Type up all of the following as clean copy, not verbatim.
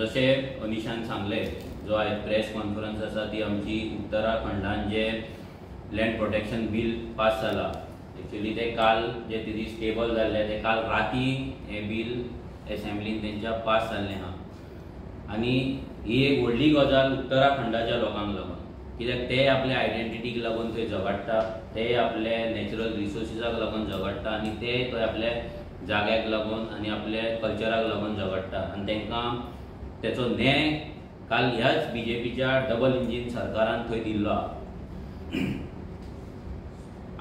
जसे अनिशान सांगले जो आज प्रेस कॉन्फरन्स आसा ती आमची उत्तराखंडान जे लँड प्रोटेक्शन बिल पास जाला एक्चुअली ते काल जे तिथे स्टेबल जाल्ले ते काल राती हे बिल असेंब्लीन तेंच्या पास जाल्लें आहा आनी ही एक व्हडली गजाल उत्तराखंडाच्या लोकांक लागून कित्याक ते आपल्या आयडेंटिटीक लागून थंय झगडटा ते आपले नॅचरल रिसोर्सिसाक लागून झगडटा आनी ते थंय आपल्या जाग्याक लागून आनी आपल्या कल्चराक लागून झगडटा आनी तांकां तेचो न्याय काल ह्याच बीजेपीच्या डबल इंजीन सरकारान थंय दिल्लो आहा।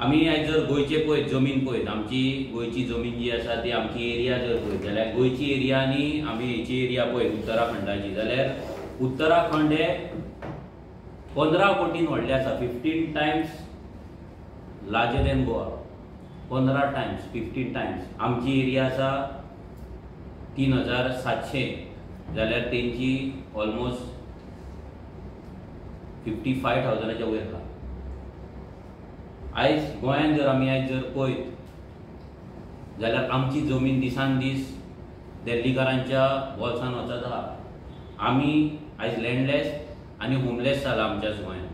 आमी आयज जर गोंयचे पळयत जमीन पळयत आमची गोंयची जमीन जी आसा ती आमची एरिया जर पळयत जाल्यार गोंयची एरिया आनी आमी हेची एरिया पळयत उत्तराखंडाची जाल्यार उत्तराखंड हे 15 कोटीन व्हडलें आसा 15 Times larger than Goa 15 Times 15 Times आमची एरिया आसा 3700 जाल्यार तेंची ऑलमोस्ट 55,000च्या वयर आहा। आयज गोंयान जर आमी आयज जर पळयत जाल्यार आमची जमीन दिसान दीस दिल्लीकारांच्या बोल्सान वचत आहा। आमी आयज लँडलेस आनी होमलेस जाला आमच्याच गोंयान।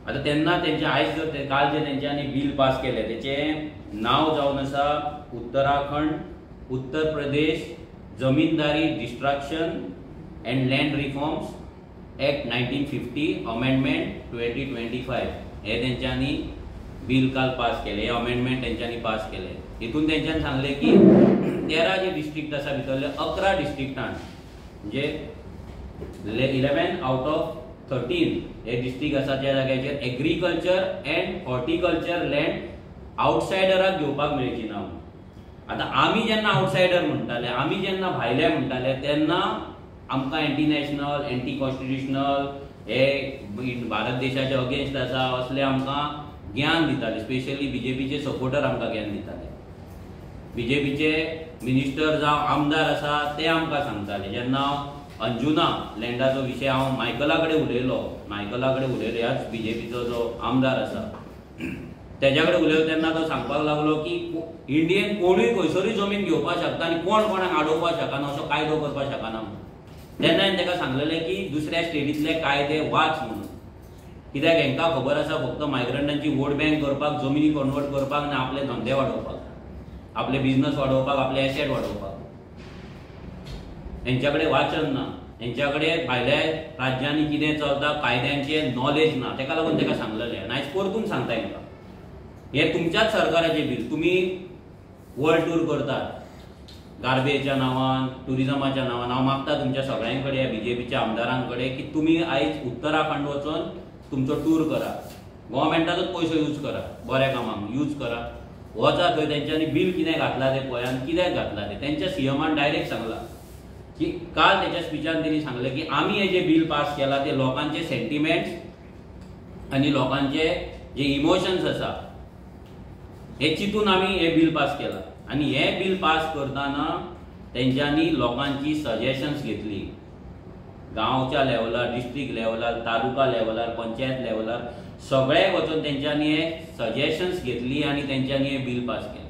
आता तेन्ना तेंचे आयज जर काल जे तेंच्यांनी बिल पास केले तेचे नाव जावन आसा Uttarakhand Uttar Pradesh zamindari destruction and land reforms act 1950 amendment 2025 हे तेंच्यांनी बिल काल पास केले हे अमेंडमेंट तेंच्यांनी पास केले। हितून तेंच्यान सांगले की 13 जे डिस्ट्रिक्ट आसा भितरले 11 डिस्ट्रिक्टान म्हणजे 11 आउट ऑफ 13 हे डिस्ट्रिक्ट आसा त्या जाग्याचेर एग्रीकल्चर एंड हॉर्टिकल्चर लँड आउटसायडराक घेवपाक मेळची ना। आता आमी जेन्ना आउटसायडर म्हणटाले आमी जेन्ना भायले म्हणटाले तेन्ना आमकां एंटी नॅशनल एंटी कॉन्स्टिट्युशनल हे भारत देशाच्या अगेन्स्ट आसा असले आमकां ज्ञान दिताले स्पेशली बीजेपीचे सपोर्टर आमकां ज्ञान दिताले। बीजेपीचे मिनिस्टर जावं आमदार आसा ते आमकां सांगताले जेन्ना अंजुना लँडाचो विशय हांव मायकला कडेन उलयलो ह्याच बीजेपीचो जो आमदार आसा तेज्या कडेन उलयलो तेन्ना तो सांगपाक लागलो की इंडियेन कोणूय खंयसरूय जमीन घेवपाक शकता आनी कोण कोणाक आडोवपाक शकना असो कायदो करपाक शकना। तेन्ना हांवें ताका सांगलेलें की दुसऱ्या स्टेटींतले कायदे वाच म्हणून कित्याक हांकां खबर आसा फक्त मायग्रंटांची वोट बँक करपाक जमिनी कन्वर्ट करपाक आनी आपले धंदे वाडोवपाक आपले बिझनस वाडोवपाक आपले एसेट वाडोवपाक हेंच्या कडेन वाचन ना हेंच्या कडेन भायल्या राज्यांनी कितें चलता कायद्यांचे नॉलेज ना तेका लागून ताका सांगलेलें आनी आयज परतून सांगता हांकां हे तुमच्याच सरकाराचें बिल तुमी वर्ल्ड टूर करतात गार्बेजच्या नांवान टुरिजमाच्या नांवान हांव मागता तुमच्या सगळ्यां कडेन बीजेपीच्या आमदारां कडेन की तुमी आयज उत्तराखंड वचून तुमचो टूर करा गव्हर्मेंटाचोच पयसो यूज करा बऱ्या कामाक यूज करा वचा थंय तेंच्यांनी बिल कितें घातलां तें पळयात कित्याक घातलां तें तेंच्या सीएमान डायरेक्ट सांगलां की काल तेच्या स्पिचान तेणी सांगलें की आमी हे जे बिल पास केला ते लोकांचे सेंटिमेंट्स आनी लोकांचे जे इमोशन्स आसा हे चिंतून आमी हे बिल पास केला आनी हे बिल पास करतना तेंच्यांनी लोकांची सजेशन्स घेतली गांवच्या लेवलार डिस्ट्रिक्ट लेवलार तालुका लेवलार पंचायत लेवलार सगळे वचून तेंच्यांनी हे सजेशन्स घेतली आनी तेंच्यांनी हे बिल पास केलें।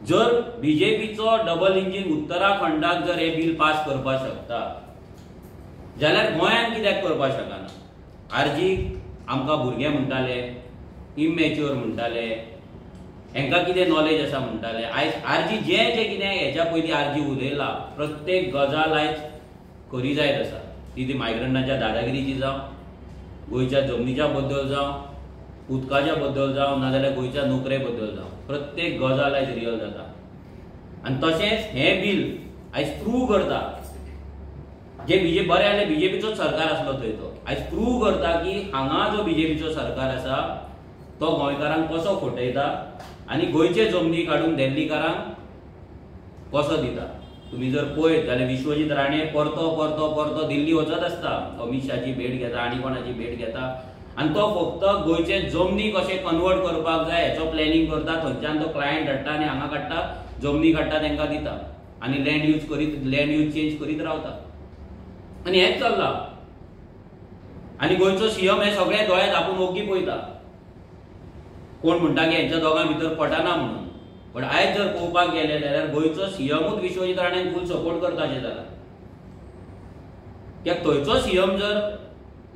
जर बीजेपीचो डबल इंजीन उत्तराखंडाक जर हे बिल पास करपाक शकता जाल्यार गोंयान कित्याक करपाक शकना। आरजीक आमकां भुरगे म्हणटाले इमॅच्युअर म्हणटाले हांकां कितें नॉलेज आसा म्हणटाले आयज आरजी जे कितें हेच्या पयलीं आरजी उलयला प्रत्येक गजाल आयज खरी जायत आसा ती मायग्रंटांच्या दादागिरीची जावं गोंयच्या जमनीच्या बद्दल जावं उदकाच्या बद्दल जावं नाजाल्यार गोंयच्या नोकरे बद्दल जावं प्रत्येक गजाल आयज रियल जाता आनी तशेंच हें बिल आयज प्रूव करता जे बरें जाल्यार बीजेपीचोच सरकार आसलो थंय तो आयज प्रूव करता की हांगा जो बीजेपीचो सरकार आसा तो गोंयकारांक कसो फटयता आनी गोंयचे जमनी काडून दिल्लीकारांक कसो दिता। तुमी जर पळयत जाल्यार विश्वजीत राणे परतो परतो परतो दिल्ली वचत आसता अमित शाची भेट घेता आनी कोणाची भेट घेता आनी तो फक्त गोंयचे जमनी कशे कन्वर्ट करपाक जाय हेचो प्लॅनिंग करता थंयच्यान तो क्लायंट हाडटा आनी हांगा काडटा जमनी काडटा तांकां दिता आनी लँड यूज चेंज करीत रावता आनी हेच चल्लां आनी गोंयचो सीएम हे सगळे दोळे धापून ओग्गी पळयता कोण म्हणटा की हेंच्या दोगां भितर पटना म्हणून पण आयज जर पळोवपाक गेले जाल्यार गोंयचो सीएमूच विश्वजीत राणेन फूल सपोर्ट करताशें जाला. कित्याक थंयचो सीएम जर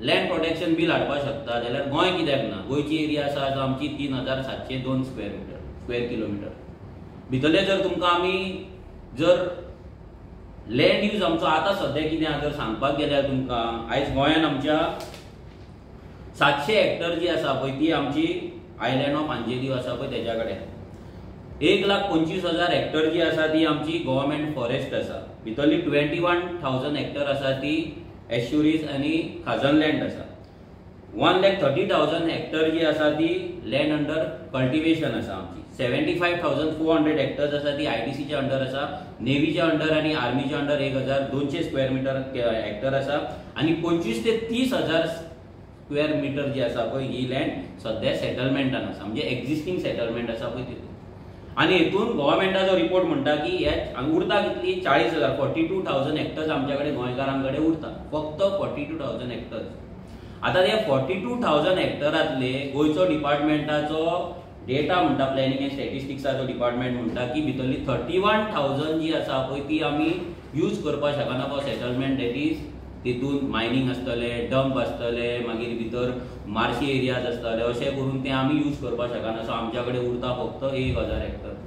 लँड प्रोटेक्शन बील हाडपाक शकता जाल्यार गोंय कित्याक ना. गोंयची एरिया आसा आमची 3702 स्क्वेअर किलोमिटर. भितरले जर तुमकां आमी जर लँड यूज आमचो आतां सद्या कितें जर सांगपाक गेल्यार तुमकां आयज गोंयान आमच्या 700 हेक्टर जी आसा पळय ती आमची आयलँड ऑफ अंजेलियो आसा पळय तेच्या कडेन. 1,25,000 हेक्टर जी आसा ती आमची गव्हर्मेंट फॉरेस्ट आसा. भितरली 21,000 हेक्टर आसा ती एश्युरीज आनी खाजन लँड आसा. 1,30,000 हेक्टर जी आसा ती लँड अंडर कल्टिवेशन आसा आमची. 75,400 हेक्टर्स आसा ती आयटीसीच्या अंडर आसा. नेव्हीच्या अंडर आनी आर्मीच्या अंडर 1,200 स्क्वेअर मीटर हेक्टर आसा. आनी 25,000 ते 30,000 स्क्वेअर मीटर जी आसा पळय ही लँड सद्या सेटलमेंटान आसा, म्हणजे एक्झिस्टिंग सेटलमेंट आसा पळय तितून. आनी हेतून गव्हर्मेंटाचो रिपोर्ट म्हणटा की हे उरता कितली 40,000 42,000 हेक्टर्स आमच्या कडेन गोंयकारां कडेन उरता. फक्त 42,000 हेक्टर्स. आतां ते 42,000 हेक्टरांतले गोंयचो डिपार्टमेंटाचो डेटा म्हणटा, प्लॅनिंग एंड स्टॅटिस्टिक्साचो डिपार्टमेंट म्हणटा की भितरली 31,000 जी आसा पळय ती आमी यूज करपाक शकना फॉर सेटलमेंट. दॅट इज तितून मायनिंग आसतले, डंप आसतले, मागीर भितर मार्शी एरियाज आसतले, अशें करून ते आमी यूज करपाक शकना. सो आमच्या कडेन उरता फक्त 1,000 हेक्टर.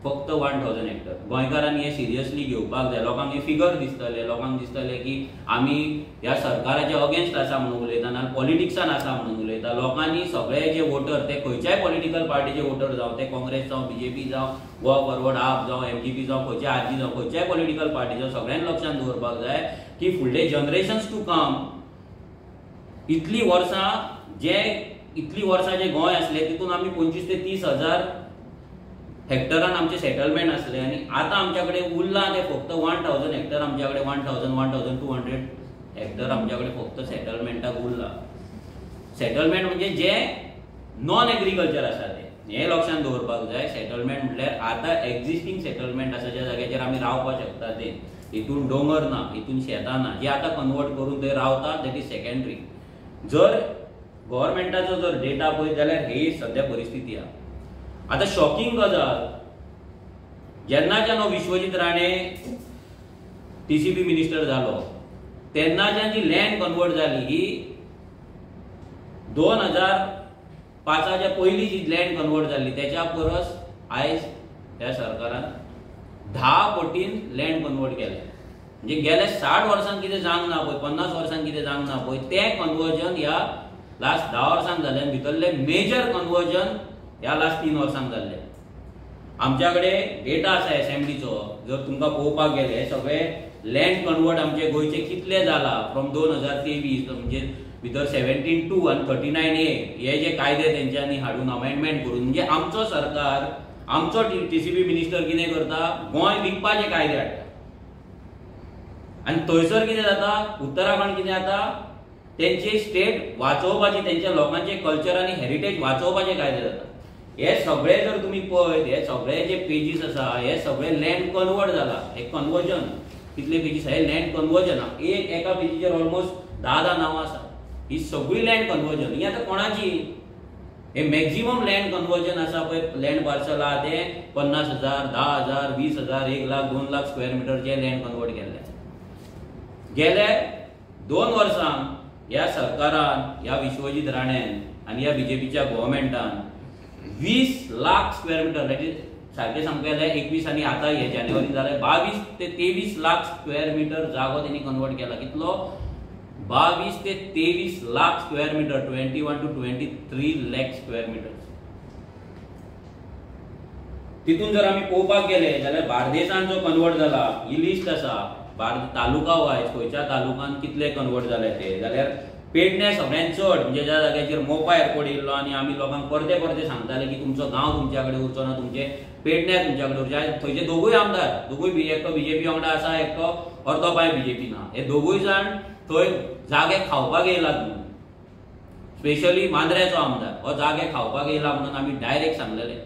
फक्त 1,000 हेक्टर. गोंयकारांनी हे सिरियसली घेवपाक जाय. लोकांक हे फिगर दिसतले, लोकांक दिसतले की आमी ह्या सरकाराच्या अगेन्स्ट आसा म्हणून उलयता ना पॉलिटिक्सान आसा म्हणून उलयता. लोकांनी सगळे जे वोटर ते खंयच्याय पॉलिटिकल पार्टीचे वोटर जावं, ते काँग्रेस जावं, बीजेपी जावं, गोवा फॉरवर्ड आप जावं, एमजीपी जावं, खंयच्या आरजी जावं, खंयच्याय पॉलिटिकल पार्टी जावं, सगळ्यांनी लक्षांत दवरपाक जाय की फुडले जनरेशन्स टू कम इतली वर्सां जे गोंय आसले तितून आमी 25,000 ते 30,000 हेक्टरान आमचे सेटलमेंट आसले. आनी आतां आमच्या कडेन उरला ते फक्त 1,000 हेक्टर. आमच्या कडेन 1,200 हेक्टर आमच्या कडेन फक्त सेटलमेंटाक उरला. सेटलमेंट म्हणजे जे नॉन एग्रीकल्चर आसा ते हे लक्षांत दवरपाक जाय. सेटलमेंट म्हटल्यार आतां एक्झिस्टिंग सेटलमेंट आसा ज्या जाग्याचेर आमी रावपाक शकता ते. हितून डोंगर ना, हितून शेतां ना, जे आतां कन्वर्ट करून थंय रावता दॅट इज सेकंडरी. जर गव्हर्मेंटाचो जर डेटा पळयत जाल्यार ही सद्या परिस्थिती आहा. आता शॉकिंग गजाल, जेन्नाच्यान विश्वजीत राणे टीसीबी मिनिस्टर जालो तेन्नाच्यान जी लँड कन्वर्ट जाली ही 2005च्या पयली जी लँड कन्वर्ट जाल्ली त्याच्या परस आयज ह्या सरकारान 10 पटीन लँड कन्वर्ट केले. म्हणजे गेल्या 60 वर्सांक कितें जावंक ना पळय, 50 वर्सांक कितें जावंक ना पळय, तें कन्वर्जन ह्या लास्ट 10 वर्सांक जालें. भितरले मेजर कन्वर्जन ह्या लास्ट 3 वर्सांक जाल्ले. आमच्या कडेन डेटा आसा एसएमडीचो. जर तुमकां पळोवपाक गेले सगळे लँड कन्वर्ट आमचे गोंयचे कितले जाला फ्रॉम 2023 म्हणजे भितर 17(2) आनी 39(a) हे जे कायदे तेंच्यांनी हाडून अमेंडमेंट करून, म्हणजे आमचो सरकार, आमचो टीसीबी मिनिस्टर कितें करता, गोंय विकपाचे कायदे हाडटा. आनी थंयसर कितें जाता, उत्तराखंड कितें जाता, तेंची स्टेट वाचोवपाची, तेंच्या लोकांचे कल्चर आनी हेरिटेज वाचोवपाचे कायदे जाता. हे सगळे जर तुम्ही पळयत, हे सगळे जे पेजीस आसा हे सगळे लँड कन्वर्ट जाला. हे कन्वर्जन कितले पेजीस हे लँड कन्वर्जन एका पेजीचेर ऑलमोस्ट 10 नांवां आसा. ही सगळी लँड कन्वर्जन ही आतां कोणाची? हे मॅक्झिमम लँड कन्वर्जन आसा पळय, लँड पार्सल आहा ते 50,000, 10,000, 20,000, 1 लाख, 2 लाख स्क्वेअर मिटरचे लँड कन्वर्ट केल्ले. गेल्या 2 वर्सांक ह्या सरकारान, ह्या विश्वजीत राणेन आनी ह्या बीजेपीच्या गव्हर्मेंटान 20 lakh square metre, that is सारखे सांगता गेल्यार 21 आनी आतां हे जानेवारी जाले 22 ते 23 लाख स्क्वेअर मिटर जागो त्यांनी कन्वर्ट केला. कितलो? 22 ते 23 lakh square metre, 21 to 23 lakh square metre. तितून जर आमी पळोवपाक गेले जाल्यार बार्देसान जो कन्वर्ट जाला ही लिस्ट आसा. तालुका वायज खंयच्या तालुकान कितले कन्वर्ट जाले ते, जाल्यार पेडणे सगळ्यांत चड, म्हणजे ज्या जाग्याचेर मोपा एअरपोर्ट येयल्लो आनी आमी लोकांक परते परते सांगताले की तुमचो गांव तुमच्या कडेन उरचो ना, तुमचे पेडणे तुमच्या कडेन उरचे. थंयचे दोगूय आमदार, दोगूय एकटो बीजेपी वांगडा आसा, एकटो अर्दोपाय बीजेपी ना. हे दोगूय जाण थंय जागे खावपाक येयलात म्हणून, स्पेशली मांद्रेचो आमदार हो जागे खावपाक येयला म्हणून आमी डायरेक्ट सांगलेले.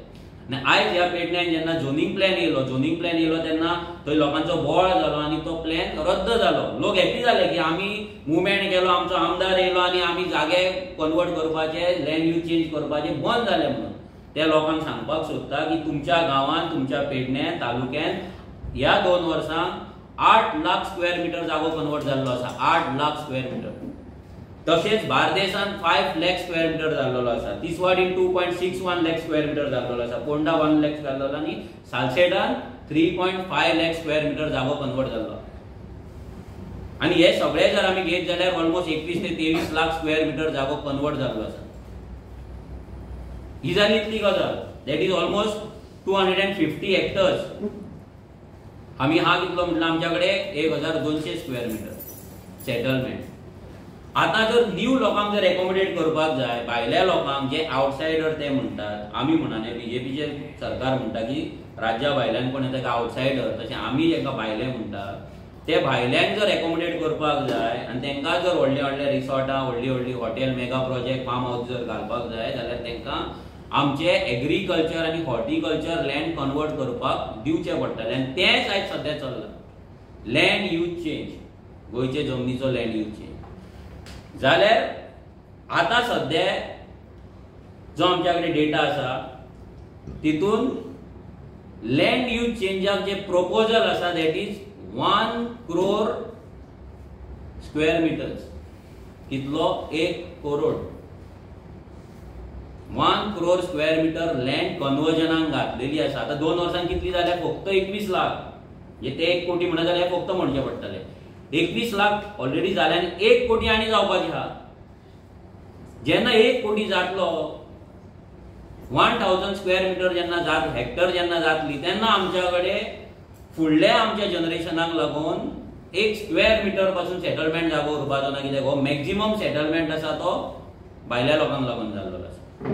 आनी आयज ह्या पेडण्यान जेन्ना झोनींग प्लॅन येयलो तेन्ना थंय लोकांचो बोळ जालो आनी तो प्लॅन रद्द जालो. लोक हॅप्पी जाले की आमी मुवमेंट केलो, आमचो आमदार येयलो आनी आमी जागे कन्वर्ट करपाचे, लँड यूज चेंज करपाचे बंद जाले म्हणून. त्या लोकांक सांगपाक सोदता की तुमच्या गांवांत, तुमच्या पेडण्यां तालुक्यांत ह्या 2 वर्सांक 8 लाख स्क्वेअर मिटर जागो कन्वर्ट जाल्लो आसा. 8 लाख स्क्वेअर मिटर. तसेच बार्देसान 5 लाख स्क्वेअर मिटर जाल्लो आसा. तिसवाडीन 2.61 लाख स्क्वेअर मिटर जाल्लो आसा. पोंडा 1 लाख जाल्लो आनी सालसेटान 3.5 लाख स्क्वेअर मिटर जागो कन्वर्ट जाल्लो. आणि हे सगळे जर आमी घेत जाल्यार ऑलमोस्ट 21 ते 23 लाख स्क्वेअर मिटर जागो कन्वर्ट जाल्लो आसा. ही जाली इतली गजाल. That is almost 250 hectares. आमी हा कितलो म्हटलं आमच्याकडे 1200 स्क्वेअर मिटर सेटलमेंट. आता जर न्यू लोकांक जर एकोमोडेट करपाक जाय, भायल्या लोकांक जे आउटसायडर ते म्हणटात, आमी म्हणना बीजेपीचे सरकार म्हणटा की राज्या भायल्यान कोण येता आउटसायडर, तशें आमी जेंका भायले म्हणटात ते भायल्यांक जर एकोमोडेट करपाक जाय आनी तांकां जर व्हडले व्हडले रिसॉर्टां, व्हडली व्हडली hotel, mega project, farmhouse जर घालपाक जाय जाल्यार तांकां आमचे एग्रीकल्चर आनी हॉर्टिकल्चर लँड कन्वर्ट करपाक दिवचे पडटले. आनी तेंच आयज सध्या चल्लां. लँड यूज चेंज, गोंयचे जमनीचो लँड यूज चेंज जाल्यार आतां सध्या जो आमच्या कडेन डेटा आसा तितून लँड यूज चेंजाक जे प्रोपोजल आसा that is 1 crore square meters. कितलो? 1 crore. 1 crore square meter land कन्वर्जनाक घातलेली आसा. आता 2 वर्सांक कितली जाल्या? फक्त 21 लाख. म्हणजे ते 1 कोटी म्हणा जाल्यार फक्त म्हणचे पडटले. 21 लाख ऑलरेडी जाले आनी 1 कोटी आनी जावपाचे आहा. जेन्ना 1 कोटी जातलो, 1000 स्क्वेअर मिटर जेन्ना जात, हेक्टर जेन्ना जातली, तेन्ना आमच्या कडेन फुडल्या आमच्या जनरेशनाक लागून 1 स्क्वेअर मिटर पासून सेटलमेंट जागो उरपाचो ना. कित्याक हो मॅक्झिमम सेटलमेंट आसा तो भायल्या लोकांक लागून जाल्लो आसा.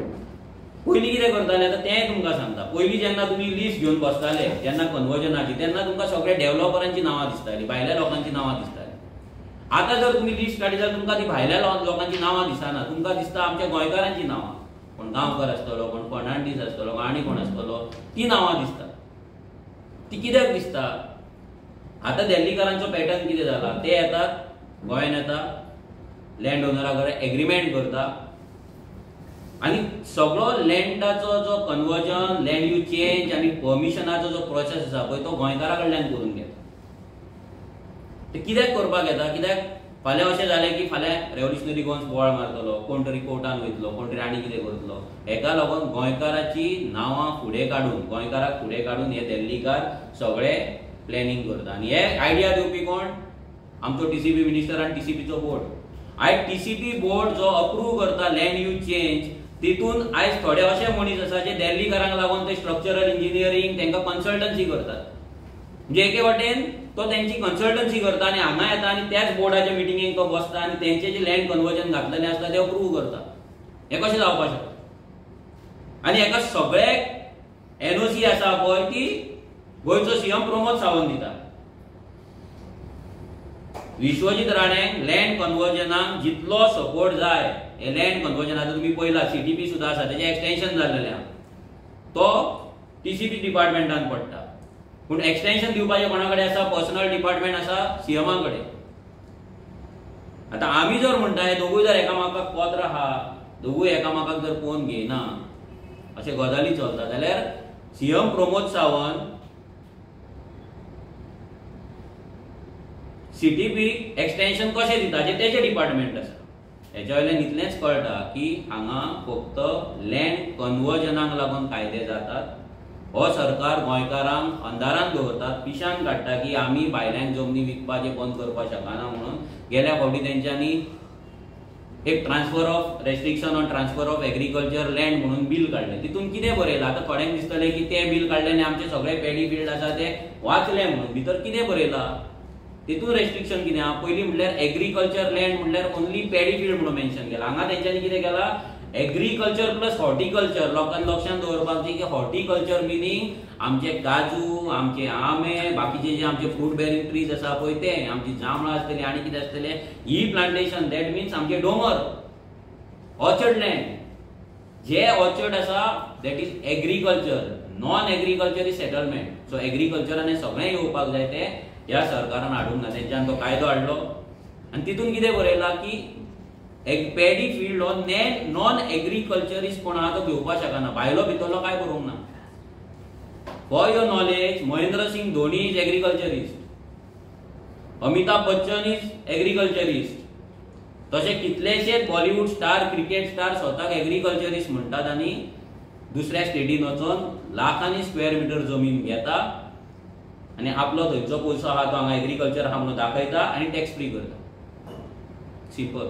पयलीं कितें करताले आतां तें तुमकां सांगता. पयलीं जेन्ना तुमी लिस्ट घेवन बसताले जेन्ना कन्वर्जनाची, तेन्ना तुमकां सगळे डेव्हलपरांची नांवां दिसतालीं, भायल्या लोकांची नांवां दिसतालीं. आतां जर तुमी लिस्ट काडली जाल्यार तुमकां ती भायल्या लोकांची नांवां दिसना. तुमकां दिसता आमच्या गोंयकारांची नांवां. कोण गांवकर आसतलो, कोण फर्नांडीस आसतलो, आनी कोण आसतलो, ती नांवां दिसता. ती कित्याक दिसता? आतां दिल्लीकारांचो पॅटर्न कितें जाला? ते येतात गोंयान, येतात लँड ओनरा कडेन एग्रीमेंट करता आनी सगळो लँडाचो जो कन्वर्जन, लँड यूज चेंज आनी परमिशनाचो जो प्रोसेस आसा पळय तो गोंयकारा कडल्यान करून घेता. ते कित्याक करपाक येता? कित्याक फाल्यां अशें जालें की फाल्यां रेव्होल्युशनरी गोवन्स बोवाळ मारतलो, कोण तरी कोर्टान वयतलो, कोण तरी आनी कितें करतलो. हेका लागून गोंयकाराची नांवां फुडें काडून, गोंयकाराक फुडें काडून हे दिल्लीकार सगळे प्लॅनिंग करता. आनी हे आयडिया दिवपी कोण? आमचो टीसीपी मिनिस्टर आनी टीसीपीचो बोर्ड. आयज टीसीपी बोर्ड जो अप्रूव करता लँड यूज चेंज, तितून आयज थोडे अशे मनीस आसा जे दिल्लीकारांक लागून ते स्ट्रक्चरल इंजिनियरींग तांकां कन्सल्टन्सी करतात. म्हणजे एके वटेन तो त्यांची कन्सल्टन्सी करता आनी हांगा येता आनी त्याच बोर्डाच्या मिटिंगेक तो बसता आनी तेंचे जे लँड कन्वर्जन घातलेले आसता ते अप्रूव करता. हे कशें जावपाक शकता? आनी हेका सगळ्याक एनओसी आसा पळय ती गोंयचो सीएम प्रमोद सावंत दिता. विश्वजीत राणेंक लँड कन्वर्जनाक जितलो सपोर्ट जाय, हे लँड कन्वर्जन आतां तुमी पळयला सीटीपी सुद्दां आसा, तेजें एक्सटेन्शन जाल्लेलें आहा, तो टीसीपी डिपार्टमेंटान पडटा. पूण एक्सटेन्शन दिवपाचें कोणा कडेन आसा? पर्सनल डिपार्टमेंट आसा सीएमा कडेन. आतां आमी जर म्हणटा हे दोगूय जर एकामेकाक पत्र आहा, दोगूय एकामेकाक जर पळोवन घेयना, अशे गजाली चलता जाल्यार CM Pramod Sawant CTP extension कशें दिता तेजे डिपार्टमेंट आसा. हेच्या वयल्यान इतलेंच कळटा की हांगा फक्त लँड कन्वर्जनाक लागून कायदे जातात. हो सरकार गोंयकारांक अंधारान दवरतात, पिशान काडटा की आमी भायल्यांक जमनी विकपाचे बंद करपाक शकना म्हणून. गेल्या फावटी तेंच्यांनी एक transfer of restriction on transfer of agriculture land म्हणून बिल काडलें. तितून कितें बरयलां? आतां थोड्यांक दिसतलें की तें बिल काडलें आनी आमचे सगळे पॅडी फील्ड आसा ते वाचले म्हणून. भितर कितें बरयलां? तितून रेस्ट्रिक्शन कितें आहा? पयलीं म्हणल्यार एग्रीकल्चर लँड म्हणल्यार ओन्ली पॅडी फील्ड म्हणून मेन्शन केला. हांगा तेंच्यांनी कितें केलां? Agriculture plus horticulture. लोकांनी लक्षांत दवरपाक जाय की हॉर्टिकल्चर मिनींग आमचे काजू, आमचे आंबे, बाकीचे जे आमचे फ्रूट बेरिंग ट्रीज आसा पळय ते, आमची जांबळां आसतली आनी कितें आसतलें, ही प्लांटेशन. दॅट मिन्स आमचे डोंगर, ऑर्चर्ड लँड. जे ऑर्चर्ड आसा that is agriculture. Non agriculture is settlement. So एग्रीकल्चरान हें सगळें येवपाक जाय तें ह्या सरकारान हाडूंक ना. तेंच्यान तो कायदो हाडलो आनी तितून कितें बरयलां की पॅडी फील्ड हो नॉन एग्रीकल्चरिस्ट कोण आहा तो घेवपाक शकना, भायलो भितरलो काय करूंक ना. For your knowledge, Mahendra Singh Dhoni is agriculturist, Amitabh Bachchan is agriculturist. तसे कितलेशेच बॉलिवूड स्टार, क्रिकेट स्टार स्वतःक एग्रीकल्चरिस्ट म्हणतात आनी दुसऱ्या स्टेटीन वचून लाखांनी स्क्वेअर मीटर जमीन घेता आनी आपलो थंयचो पयसो आहा तो हांगा एग्रीकल्चर आहा म्हणून दाखयता आनी टॅक्स फ्री करता. सिंपल.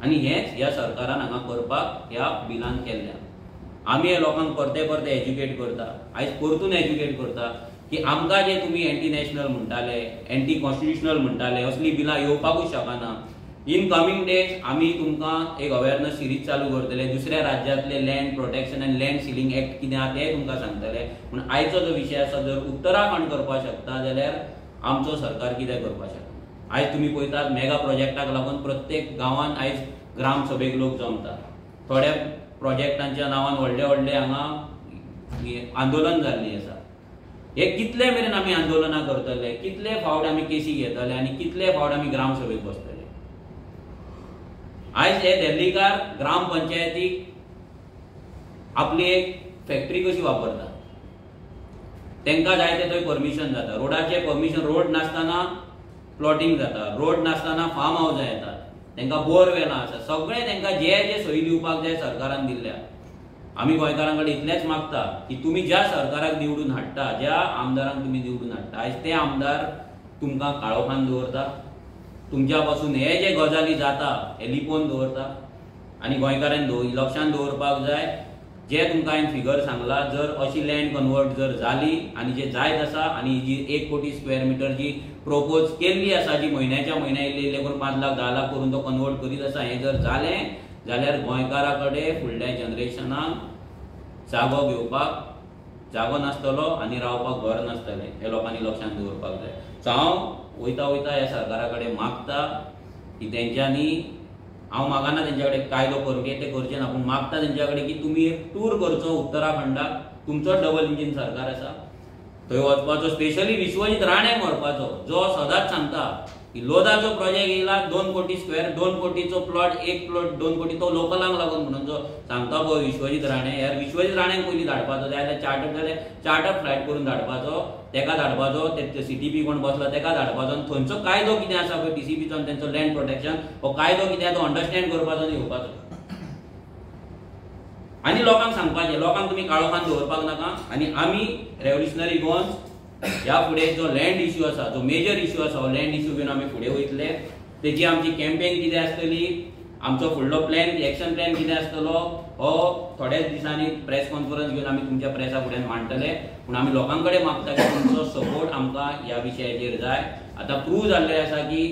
आनी हेच ह्या सरकारान हांगा करपाक ह्या बिलान केल्ल्या. आमी हे लोकांक परते परते एज्युकेट करता, आयज परतून एज्युकेट करता की आमकां जे तुमी एंटी नॅशनल म्हणटाले, एंटी कॉन्स्टिट्युशनल म्हणटाले, असली बिलां येवपाकूच शकना. इन कमिंग डेज आमी तुमकां एक अवेअरनेस सिरीज चालू करतले. दुसऱ्या राज्यांतले लँड प्रोटेक्शन आनी लँड सिलींग एक्ट कितें आहा तें तुमकां सांगतले. पूण आयचो जो विशय आसा, जर उत्तराखंड करपाक शकता जाल्यार आमचो सरकार कितें करपाक शकता. आयज तुमी पळयतात मेगा प्रोजेक्टाक लागून प्रत्येक गांवांत आयज ग्राम सभेक लोक जमतात. थोड्या प्रोजेक्टांच्या नांवान व्हडले व्हडले हांगा आंदोलन जाल्लीं आसा. हे कितले मेरेन आमी आंदोलनां करतले, कितले फावट आमी केसी घेतले आनी कितले फावट आमी ग्राम सभेक बसतले. आयज हे दिल्लीकार ग्राम पंचायतीक आपली एक फॅक्टरी कशी वापरता, तांकां जाय ते थंय परमिशन जाता. रोडाचे परमिशन, रोड नासतना प्लॉटिंग जाता, रोड नासतना फार्म हावसां येतात, तांकां बोरवेलां आसा, सगळें तांकां जे जे सोयी दिवपाक जाय सरकारान दिल्ल्या. आमी गोंयकारां कडेन इतलेंच मागता की तुमी ज्या सरकाराक निवडून हाडटा, ज्या आमदारांक तुमी निवडून हाडटा, आयज ते आमदार तुमकां काळोखान दवरता, तुमच्या पासून हे जे गजाली जाता हे लिपोवन दवरता. आनी गोंयकारांनी लक्षांत दवरपाक जाय, जे तुमकां हांवें फिगर सांगला, जर अशी लँड कन्वर्ट जर जाली आनी जे जायत आसा आनी जी 1 कोटी स्क्वेअर मीटर जी प्रोपोज केल्ली आसा, जी म्हयन्याच्या म्हयन्या इल्ले करून 5 लाख 10 लाख करून तो कन्वर्ट करीत आसा, हें जर जालें जाल्यार गोंयकारा कडेन फुडल्या जनरेशनाक जागो घेवपाक जागो नासतलो आनी रावपाक घर नासतलें. हे लोकांनी लक्षांत दवरपाक जाय. सो हांव वयता वयता ह्या सरकारा कडेन मागता की तेंच्यांनी, हांव मागना तेंच्या कडेन कायदो करचे, ते करचे ना, पूण मागता तेंच्या कडेन की तुमी एक टूर करचो उत्तराखंडाक. तुमचो डबल इंजीन सरकार आसा, थंय वचपाचो, स्पेशली विश्वजीत राणेक व्हरपाचो, जो सदांच सांगता की लोधाचो प्रोजेक्ट येयला 2 कोटी स्क्वेअर, 2 कोटीचो प्लॉट, एक प्लॉट 2 कोटी, तो लोकलांक लागून म्हणून जो सांगता पळय विश्वजीत राणे, यार विश्वजीत राणेक पयलीं धाडपाचो, जाय जाल्यार चार्टर्ड फ्लायट करून धाडपाचो, तेका धाडपाचो, ते सीटीपी कोण बसला तेका धाडपाचो, आनी थंयचो कायदो कितें आसा पळय टीसीपीचो आनी तेंचो लँड प्रोटेक्शन, हो कायदो कितें तो अंडरस्टँड करपाचो आनी येवपाचो. आनी लोकांक सांगपाचें, लोकांक तुमी काळोखान दवरपाक नाका. आनी आमी रेव्होल्युशनरी गोवन्स ह्या फुडें जो लँड इश्यू आसा, जो मेजर इश्यू आसा, हो लँड इश्यू घेवन आमी फुडें वयतले. तेजी आमची कॅम्पेन कितें आसतली, आमचो फुडलो प्लॅन, एक्शन प्लॅन कितें आसतलो, हो थोड्याच दिसांनी प्रेस कॉन्फरन्स घेवन आमी तुमच्या प्रेसा फुड्यान मांडटले. पूण आमी लोकां कडेन मागता की तुमचो सपोर्ट आमकां ह्या विशयाचेर जाय. आतां प्रूव जाल्लें आसा की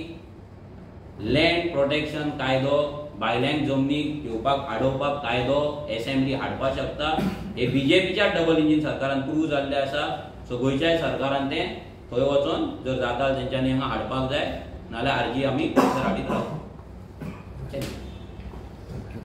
लँड प्रोटेक्शन कायदो, भायल्यांक जमनीक घेवपाक आडोवपाक कायदो एसेंब्ली हाडपाक शकता. हे बीजेपीच्या डबल इंजीन सरकारान प्रूव जाल्लें आसा. सो गोंयच्याय सरकारान तें थंय वचून जर जाता तेंच्यांनी हांगा हाडपाक जाय, नाल्यार आरजी आमी हाडीत रावता.